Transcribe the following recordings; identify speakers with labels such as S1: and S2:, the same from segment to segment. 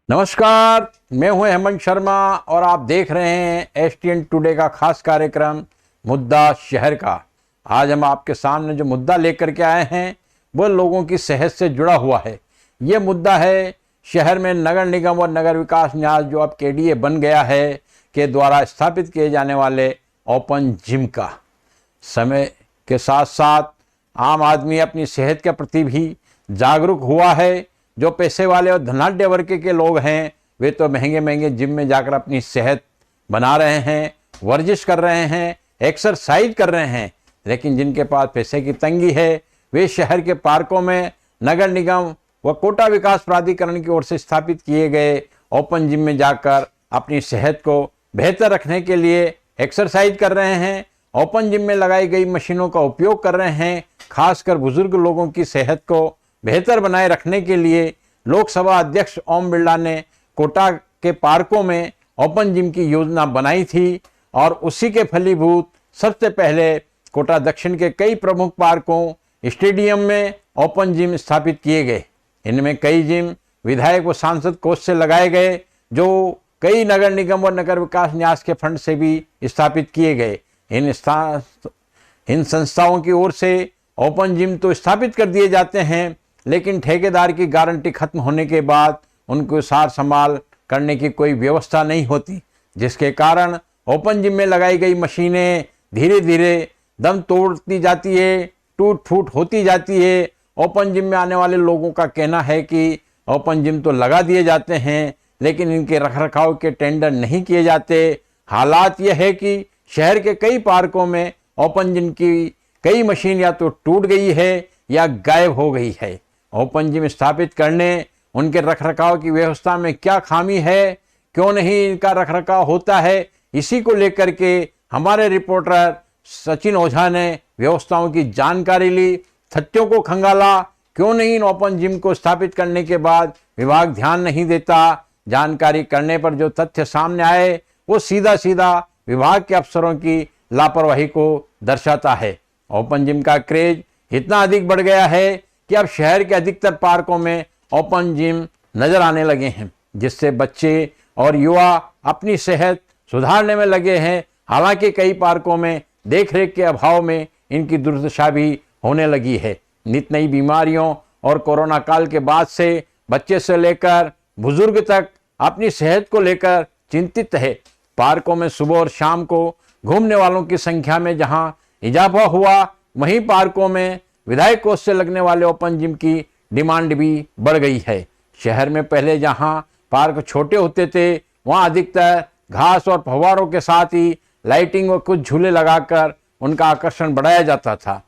S1: नमस्कार, मैं हूं हेमंत शर्मा और आप देख रहे हैं एसटीएन टुडे का खास कार्यक्रम मुद्दा शहर का। आज हम आपके सामने जो मुद्दा लेकर के आए हैं वो लोगों की सेहत से जुड़ा हुआ है। ये मुद्दा है शहर में नगर निगम और नगर विकास न्यास जो अब केडीए बन गया है के द्वारा स्थापित किए जाने वाले ओपन जिम का। समय के साथ साथ आम आदमी अपनी सेहत के प्रति भी जागरूक हुआ है। जो पैसे वाले और धनाढ्य वर्ग के लोग हैं वे तो महंगे महंगे जिम में जाकर अपनी सेहत बना रहे हैं, वर्जिश कर रहे हैं, एक्सरसाइज कर रहे हैं। लेकिन जिनके पास पैसे की तंगी है वे शहर के पार्कों में नगर निगम व कोटा विकास प्राधिकरण की ओर से स्थापित किए गए ओपन जिम में जाकर अपनी सेहत को बेहतर रखने के लिए एक्सरसाइज कर रहे हैं। ओपन जिम में लगाई गई मशीनों का उपयोग कर रहे हैं। खासकर बुजुर्ग लोगों की सेहत को बेहतर बनाए रखने के लिए लोकसभा अध्यक्ष ओम बिरला ने कोटा के पार्कों में ओपन जिम की योजना बनाई थी और उसी के फलीभूत सबसे पहले कोटा दक्षिण के कई प्रमुख पार्कों स्टेडियम में ओपन जिम स्थापित किए गए। इनमें कई जिम विधायक व सांसद कोष से लगाए गए जो कई नगर निगम और नगर विकास न्यास के फंड से भी स्थापित किए गए। इन संस्थाओं की ओर से ओपन जिम तो स्थापित कर दिए जाते हैं, लेकिन ठेकेदार की गारंटी खत्म होने के बाद उनको सार संभाल करने की कोई व्यवस्था नहीं होती, जिसके कारण ओपन जिम में लगाई गई मशीनें धीरे धीरे दम तोड़ती जाती है, टूट फूट होती जाती है। ओपन जिम में आने वाले लोगों का कहना है कि ओपन जिम तो लगा दिए जाते हैं लेकिन इनके रखरखाव के टेंडर नहीं किए जाते। हालात यह है कि शहर के कई पार्कों में ओपन जिम की कई मशीन या तो टूट गई है या गायब हो गई है। ओपन जिम स्थापित करने उनके रखरखाव की व्यवस्था में क्या खामी है, क्यों नहीं इनका रखरखाव होता है, इसी को लेकर के हमारे रिपोर्टर सचिन ओझा ने व्यवस्थाओं की जानकारी ली, तथ्यों को खंगाला। क्यों नहीं इन ओपन जिम को स्थापित करने के बाद विभाग ध्यान नहीं देता। जानकारी करने पर जो तथ्य सामने आए वो सीधा सीधा विभाग के अफसरों की लापरवाही को दर्शाता है। ओपन जिम का क्रेज इतना अधिक बढ़ गया है कि अब शहर के अधिकतर पार्कों में ओपन जिम नजर आने लगे हैं, जिससे बच्चे और युवा अपनी सेहत सुधारने में लगे हैं। हालांकि कई पार्कों में देखरेख के अभाव में इनकी दुर्दशा भी होने लगी है। नित नई बीमारियों और कोरोना काल के बाद से बच्चे से लेकर बुजुर्ग तक अपनी सेहत को लेकर चिंतित है। पार्कों में सुबह और शाम को घूमने वालों की संख्या में जहां इजाफा हुआ, वहीं पार्कों में विधायक कोष से लगने वाले ओपन जिम की डिमांड भी बढ़ गई है। शहर में पहले जहां पार्क छोटे होते थे वहां अधिकतर घास और फव्वारों के साथ ही लाइटिंग व कुछ झूले लगाकर उनका आकर्षण बढ़ाया जाता था।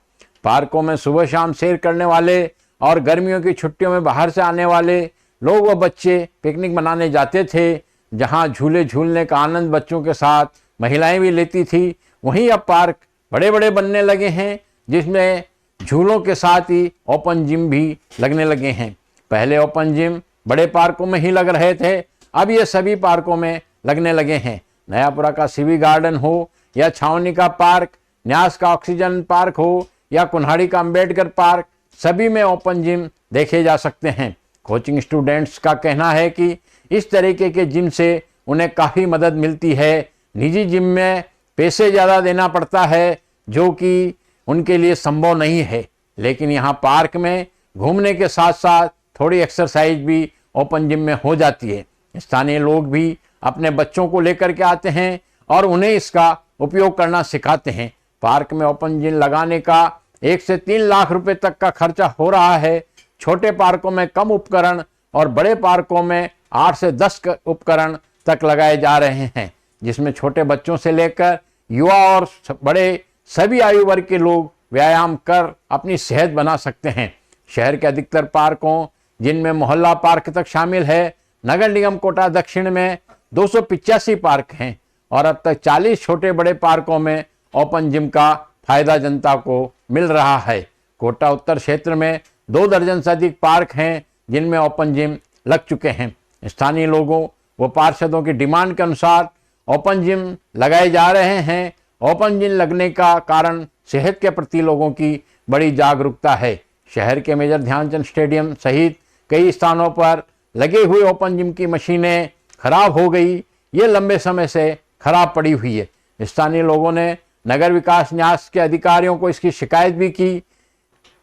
S1: पार्कों में सुबह शाम सैर करने वाले और गर्मियों की छुट्टियों में बाहर से आने वाले लोग व बच्चे पिकनिक मनाने जाते थे, जहां झूले झूलने का आनंद बच्चों के साथ महिलाएं भी लेती थी। वहीं अब पार्क बड़े बड़े बनने लगे हैं जिसमें झूलों के साथ ही ओपन जिम भी लगने लगे हैं। पहले ओपन जिम बड़े पार्कों में ही लग रहे थे, अब ये सभी पार्कों में लगने लगे हैं। नयापुरा का सिवी गार्डन हो या छावनी का पार्क, न्यास का ऑक्सीजन पार्क हो या कुन्हाड़ी का अंबेडकर पार्क, सभी में ओपन जिम देखे जा सकते हैं। कोचिंग स्टूडेंट्स का कहना है कि इस तरीके के जिम से उन्हें काफ़ी मदद मिलती है। निजी जिम में पैसे ज़्यादा देना पड़ता है जो कि उनके लिए संभव नहीं है, लेकिन यहाँ पार्क में घूमने के साथ साथ थोड़ी एक्सरसाइज भी ओपन जिम में हो जाती है। स्थानीय लोग भी अपने बच्चों को लेकर के आते हैं और उन्हें इसका उपयोग करना सिखाते हैं। पार्क में ओपन जिम लगाने का 1 से 3 लाख रुपए तक का खर्चा हो रहा है। छोटे पार्कों में कम उपकरण और बड़े पार्कों में 8 से 10 उपकरण तक लगाए जा रहे हैं, जिसमें छोटे बच्चों से लेकर युवा और बड़े सभी आयु वर्ग के लोग व्यायाम कर अपनी सेहत बना सकते हैं। शहर के अधिकतर पार्कों, जिनमें मोहल्ला पार्क तक शामिल है, नगर निगम कोटा दक्षिण में 285 पार्क हैं और अब तक 40 छोटे बड़े पार्कों में ओपन जिम का फायदा जनता को मिल रहा है। कोटा उत्तर क्षेत्र में 2 दर्जन से अधिक पार्क हैं जिनमें ओपन जिम लग चुके हैं। स्थानीय लोगों व पार्षदों की डिमांड के अनुसार ओपन जिम लगाए जा रहे हैं। ओपन जिम लगने का कारण सेहत के प्रति लोगों की बड़ी जागरूकता है। शहर के मेजर ध्यानचंद स्टेडियम सहित कई स्थानों पर लगे हुए ओपन जिम की मशीनें खराब हो गई। ये लंबे समय से खराब पड़ी हुई है। स्थानीय लोगों ने नगर विकास न्यास के अधिकारियों को इसकी शिकायत भी की।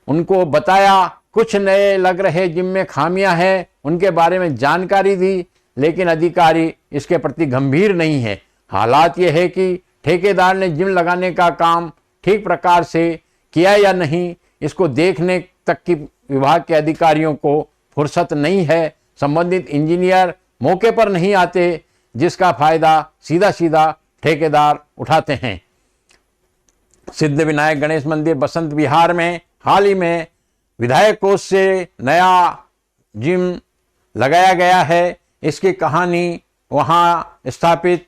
S1: उनको बताया कुछ नए लग रहे जिम में खामियां हैं, उनके बारे में जानकारी दी, लेकिन अधिकारी इसके प्रति गंभीर नहीं है। हालात ये है कि ठेकेदार ने जिम लगाने का काम ठीक प्रकार से किया या नहीं, इसको देखने तक की विभाग के अधिकारियों को फुर्सत नहीं है। संबंधित इंजीनियर मौके पर नहीं आते, जिसका फायदा सीधा सीधा ठेकेदार उठाते हैं। सिद्ध विनायक गणेश मंदिर बसंत विहार में हाल ही में विधायक कोष से नया जिम लगाया गया है। इसकी कहानी वहां स्थापित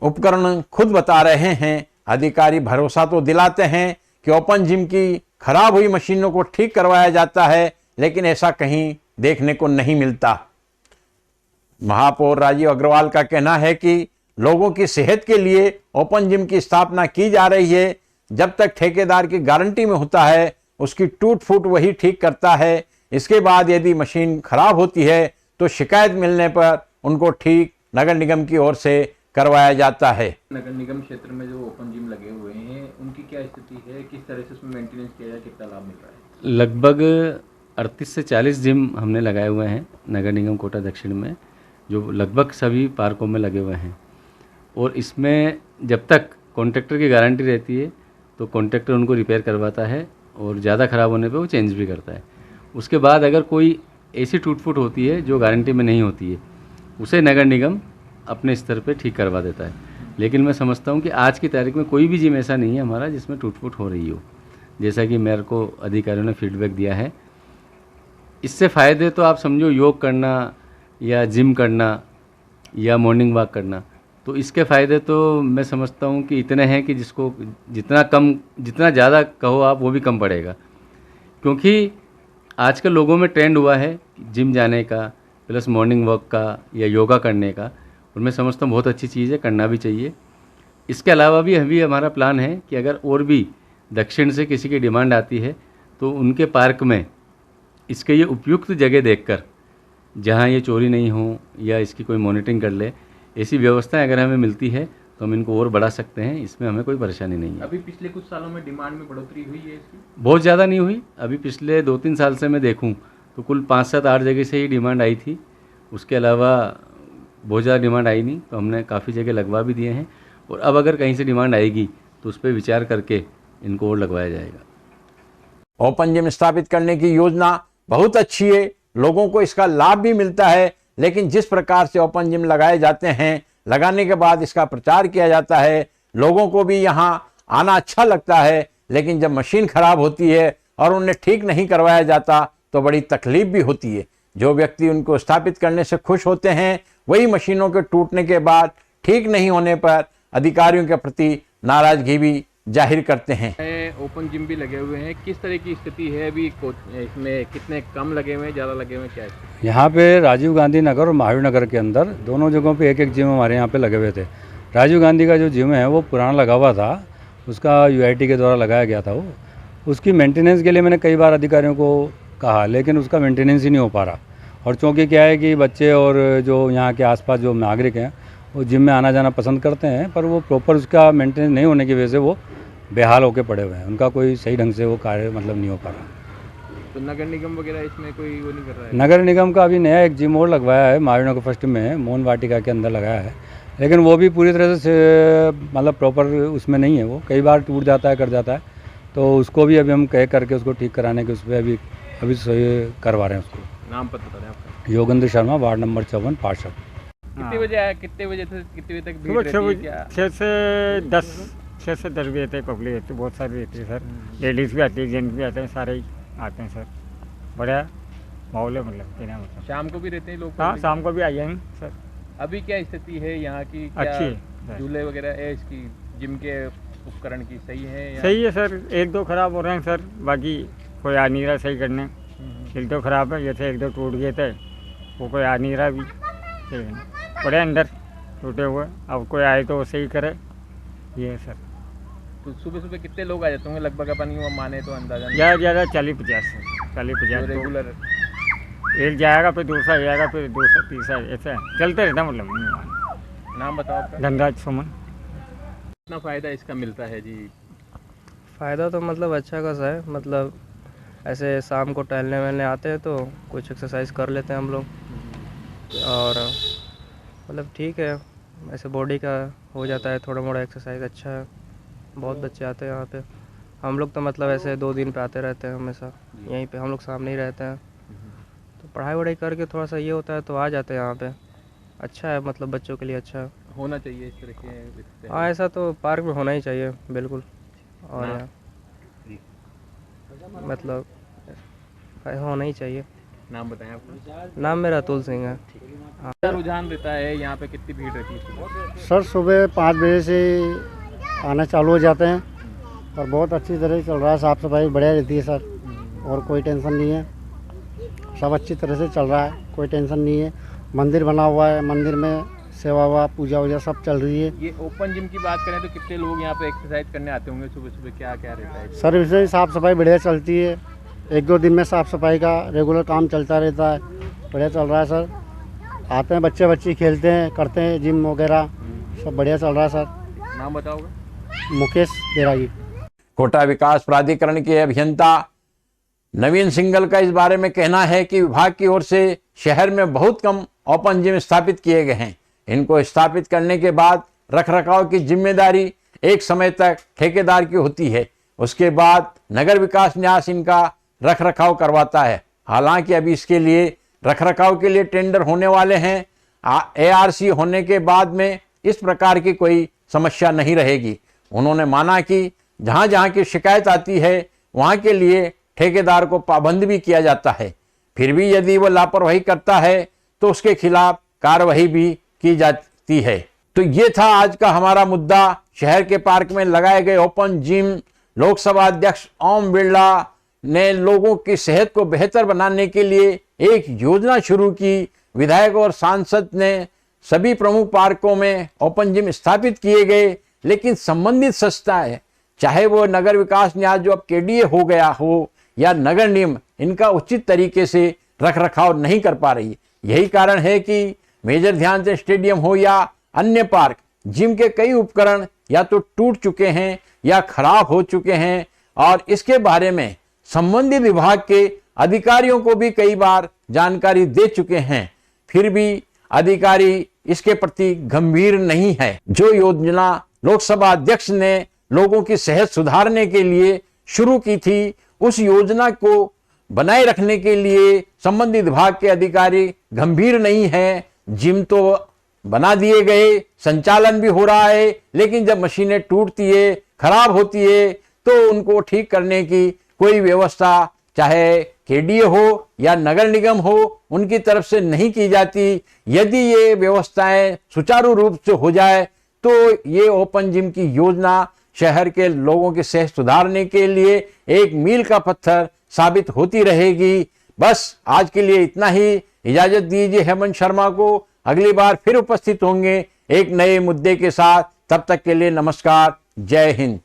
S1: उपकरण खुद बता रहे हैं। अधिकारी भरोसा तो दिलाते हैं कि ओपन जिम की खराब हुई मशीनों को ठीक करवाया जाता है, लेकिन ऐसा कहीं देखने को नहीं मिलता। महापौर राजीव अग्रवाल का कहना है कि लोगों की सेहत के लिए ओपन जिम की स्थापना की जा रही है। जब तक ठेकेदार की गारंटी में होता है, उसकी टूट फूट वही ठीक करता है। इसके बाद यदि मशीन खराब होती है तो शिकायत मिलने पर उनको ठीक नगर निगम की ओर से करवाया जाता है।
S2: नगर निगम क्षेत्र में जो ओपन जिम लगे हुए हैं, उनकी क्या स्थिति है, किस तरह से उसमें मेंटेनेंस किया जाए, कितना लाभ मिल रहा है?
S3: लगभग 38 से 40 जिम हमने लगाए हुए हैं नगर निगम कोटा दक्षिण में, जो लगभग सभी पार्कों में लगे हुए हैं। और इसमें जब तक कॉन्ट्रैक्टर की गारंटी रहती है तो कॉन्ट्रैक्टर उनको रिपेयर करवाता है और ज़्यादा ख़राब होने पे वो चेंज भी करता है। उसके बाद अगर कोई ऐसी टूट फूट होती है जो गारंटी में नहीं होती है, उसे नगर निगम अपने स्तर पे ठीक करवा देता है। लेकिन मैं समझता हूँ कि आज की तारीख में कोई भी जिम ऐसा नहीं है हमारा जिसमें टूट फूट हो रही हो, जैसा कि मेरे को अधिकारियों ने फीडबैक दिया है। इससे फ़ायदे तो आप समझो योग करना या जिम करना या मॉर्निंग वॉक करना, तो इसके फ़ायदे तो मैं समझता हूँ कि इतने हैं कि जिसको जितना ज़्यादा कहो आप वो भी कम पड़ेगा। क्योंकि आजकल लोगों में ट्रेंड हुआ है जिम जाने का प्लस मॉर्निंग वॉक का या योगा करने का, और मैं समझता हूँ बहुत अच्छी चीज़ है, करना भी चाहिए। इसके अलावा भी अभी हमारा प्लान है कि अगर और भी दक्षिण से किसी की डिमांड आती है तो उनके पार्क में इसके ये उपयुक्त जगह देखकर, जहाँ ये चोरी नहीं हो या इसकी कोई मॉनिटरिंग कर ले, ऐसी व्यवस्थाएं अगर हमें मिलती है तो हम इनको और बढ़ा सकते हैं। इसमें हमें कोई परेशानी नहीं है।
S2: अभी पिछले कुछ सालों में डिमांड में बढ़ोतरी हुई है इसकी?
S3: बहुत ज़्यादा नहीं हुई। अभी पिछले 2-3 साल से मैं देखूं तो कुल 5-7-8 जगह से ही डिमांड आई थी। उसके अलावा बहुत ज़्यादा डिमांड आई नहीं, तो हमने काफ़ी जगह लगवा भी दिए हैं। और अब अगर कहीं से डिमांड आएगी तो उस पर विचार करके इनको और लगवाया जाएगा।
S1: ओपन जिम स्थापित करने की योजना बहुत अच्छी है, लोगों को इसका लाभ भी मिलता है, लेकिन जिस प्रकार से ओपन जिम लगाए जाते हैं, लगाने के बाद इसका प्रचार किया जाता है, लोगों को भी यहाँ आना अच्छा लगता है, लेकिन जब मशीन खराब होती है और उन्हें ठीक नहीं करवाया जाता तो बड़ी तकलीफ भी होती है। जो व्यक्ति उनको स्थापित करने से खुश होते हैं, वही मशीनों के टूटने के बाद ठीक नहीं होने पर अधिकारियों के प्रति नाराजगी भी जाहिर करते हैं।
S2: ओपन जिम भी लगे हुए हैं, किस तरह की स्थिति है अभी? इसमें कितने कम लगे हुए हैं, ज़्यादा लगे हुए हैं, क्या है?
S4: यहाँ पे राजीव गांधी नगर और महावीर नगर के अंदर दोनों जगहों पे एक एक जिम हमारे यहाँ पे लगे हुए थे। राजीव गांधी का जो जिम है वो पुराना लगा हुआ था, उसका यूआईटी के द्वारा लगाया गया था। वो उसकी मेंटेनेंस के लिए मैंने कई बार अधिकारियों को कहा, लेकिन उसका मेंटेनेंस ही नहीं हो पा रहा। और चूँकि क्या है कि बच्चे और जो यहाँ के आसपास जो नागरिक हैं वो जिम में आना जाना पसंद करते हैं, पर वो प्रॉपर उसका मेंटेनेंस नहीं होने की वजह से वो बेहाल होके पड़े हुए हैं। उनका कोई सही ढंग से वो कार्य मतलब नहीं हो पा रहा।
S2: तो नगर निगम वगैरह इसमें कोई वो नहीं कर रहा है?
S4: नगर निगम का अभी नया एक जिम और लगवाया है, महावीर नगर फर्स्ट में मोहन वाटिका के अंदर लगाया है, लेकिन वो भी पूरी तरह से मतलब प्रॉपर उसमें नहीं है। वो कई बार टूट जाता है, कर जाता है, तो उसको भी अभी हम कह करके उसको ठीक कराने के उस पर अभी सही करवा रहे हैं उसको।
S2: नाम पता बता दें आपका?
S4: योगेंद्र शर्मा, वार्ड नंबर 54, पार्षद।
S2: कितने बजे आया, कितने बजे से कितने बजे तक भीड़ रहती है क्या?
S5: 6 से 10 बजे तक पब्लिक रहती है, बहुत सारी रहती है सर। लेडीज़ भी आती है, जेंट्स भी आते हैं, सारे ही आते हैं सर। बढ़िया माहौल है, मतलब
S2: शाम को भी रहते हैं लोग?
S5: हाँ, शाम को भी आ जाएंगे सर।
S2: अभी क्या स्थिति है यहाँ की?
S5: अच्छी है।
S2: झूले वगैरह है इसकी, जिम के उपकरण की सही है या?
S5: सही है सर, 1-2 खराब हो रहे हैं सर, बाकी कोई आ नहीं रहा सही करने। 1-2 खराब है, जैसे 1-2 टूट गए थे, वो कोई आ नहीं रहा अभी सही करने। पड़े अंदर टूटे हुए, अब कोई आए तो वो सही करे, ये है सर।
S2: तो सुबह सुबह कितने लोग आ जाते होंगे लगभग, अपन यूँ माने तो अंदाजा?
S5: ज़्यादा 40-50 सर, 40-50
S2: रेगुलर
S5: एक जाएगा फिर दूसरा जाएगा फिर दूसरा तीसरा, ऐसा चलते रहता मतलब।
S2: नाम बताओ आपका।
S5: धनराज सुमन।
S2: कितना फ़ायदा इसका मिलता है जी?
S6: फ़ायदा तो मतलब अच्छा खासा है, मतलब ऐसे शाम को टहलने वहलने आते हैं तो कुछ एक्सरसाइज कर लेते हैं हम लोग, और मतलब ठीक है, ऐसे बॉडी का हो जाता है थोड़ा मोड़ा एक्सरसाइज, अच्छा है। बहुत बच्चे आते हैं यहाँ पे, हम लोग तो मतलब ऐसे 2 दिन पे आते रहते हैं हमेशा, यहीं पे हम लोग सामने ही रहते हैं, तो पढ़ाई वढ़ाई करके थोड़ा सा ये होता है तो आ जाते हैं यहाँ पे। अच्छा है, मतलब बच्चों के लिए अच्छा है।
S2: होना चाहिए इस तरह के।
S6: हाँ, ऐसा तो पार्क में होना ही चाहिए बिल्कुल। और
S2: हाँ।
S6: यहाँ मतलब होना ही चाहिए।
S2: नाम बताएं आपका।
S6: नाम मेरा अतुल सिंह है।
S2: क्या रुझान रहता है यहाँ पे, कितनी भीड़ रहती है सुबह?
S7: सर सुबह 5 बजे से आना चालू हो जाते हैं और बहुत अच्छी तरह से चल रहा है, साफ़ सफाई बढ़िया रहती है सर, और कोई टेंशन नहीं है, सब अच्छी तरह से चल रहा है, कोई टेंशन नहीं है। मंदिर बना हुआ है, मंदिर में सेवा वा पूजा वूजा सब चल रही है।
S2: ये ओपन जिम की बात करें तो कितने लोग यहाँ पे एक्सरसाइज करने आते होंगे सुबह सुबह, क्या क्या रहता है?
S7: सर इसमें साफ़ सफाई बढ़िया चलती है, 1-2 दिन में साफ़ सफाई का रेगुलर काम चलता रहता है, बढ़िया चल रहा है सर। आते हैं बच्चे बच्ची खेलते हैं, करते हैं जिम वगैरह, सब बढ़िया चल रहा है सर।
S2: नाम बताओगे?
S7: मुकेश बैरागी।
S1: कोटा विकास प्राधिकरण के अभियंता नवीन सिंगल का इस बारे में कहना है कि विभाग की ओर से शहर में बहुत कम ओपन जिम स्थापित किए गए हैं। इनको स्थापित करने के बाद रखरखाव की जिम्मेदारी एक समय तक ठेकेदार की होती है, उसके बाद नगर विकास न्यास इनका रखरखाव करवाता है। हालांकि अभी इसके लिए रखरखाव के लिए टेंडर होने वाले हैं। ARC होने के बाद में इस प्रकार की कोई समस्या नहीं रहेगी। उन्होंने माना कि जहां जहां की शिकायत आती है वहां के लिए ठेकेदार को पाबंद भी किया जाता है, फिर भी यदि वो लापरवाही करता है तो उसके खिलाफ कार्रवाई भी की जाती है। तो ये था आज का हमारा मुद्दा। शहर के पार्क में लगाए गए ओपन जिम। लोकसभा अध्यक्ष ओम बिरला ने लोगों की सेहत को बेहतर बनाने के लिए एक योजना शुरू की। विधायक और सांसद ने सभी प्रमुख पार्कों में ओपन जिम स्थापित किए गए, लेकिन संबंधित संस्थाएं, चाहे वो नगर विकास न्यास जो अब KDA हो गया हो या नगर निगम, इनका उचित तरीके से रखरखाव नहीं कर पा रही। यही कारण है कि मेजर ध्यानचंद स्टेडियम हो या अन्य पार्क, जिम के कई उपकरण या तो टूट चुके हैं या खराब हो चुके हैं, और इसके बारे में संबंधित विभाग के अधिकारियों को भी कई बार जानकारी दे चुके हैं, फिर भी अधिकारी इसके प्रति गंभीर नहीं है। जो योजना लोकसभा अध्यक्ष ने लोगों की सेहत सुधारने के लिए शुरू की थी, उस योजना को बनाए रखने के लिए संबंधित विभाग के अधिकारी गंभीर नहीं है। जिम तो बना दिए गए, संचालन भी हो रहा है, लेकिन जब मशीनें टूटती है, खराब होती है, तो उनको ठीक करने की कोई व्यवस्था चाहे KDA हो या नगर निगम हो, उनकी तरफ से नहीं की जाती। यदि ये व्यवस्थाएं सुचारू रूप से हो जाए तो ये ओपन जिम की योजना शहर के लोगों की सेहत सुधारने के लिए एक मील का पत्थर साबित होती रहेगी। बस आज के लिए इतना ही। इजाजत दीजिए हेमंत शर्मा को। अगली बार फिर उपस्थित होंगे एक नए मुद्दे के साथ। तब तक के लिए नमस्कार, जय हिंद।